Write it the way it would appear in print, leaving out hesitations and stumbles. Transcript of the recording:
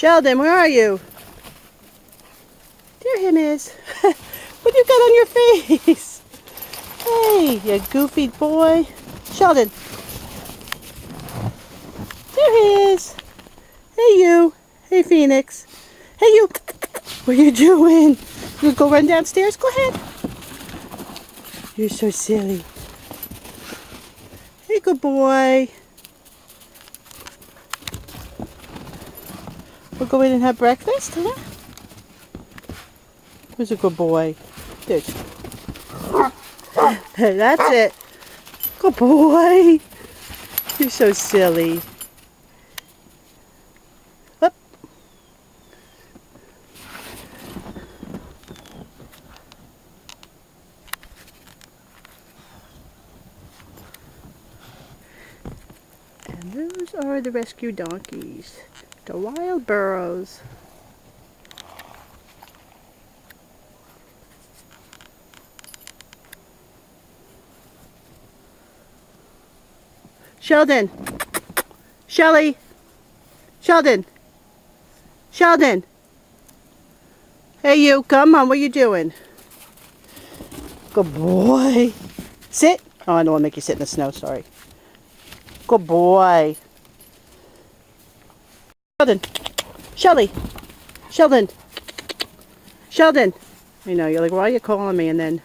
Sheldon, where are you? There him is. What you got on your face? Hey, you goofy boy. Sheldon. There he is. Hey, you. Hey, Phoenix. Hey, you. What are you doing? You go run downstairs? Go ahead. You're so silly. Hey, good boy. We'll go in and have breakfast, huh? Who's a good boy? There's. That's it. Good boy. You're so silly. Up. And those are the rescue donkeys. The wild burros. Sheldon. Shelly. Sheldon. Sheldon. Hey you, come on, what are you doing? Good boy. Sit. Oh, I don't want to make you sit in the snow, sorry. Good boy. Sheldon. Shelly. Sheldon. Sheldon. I know, you're like, why are you calling me? And then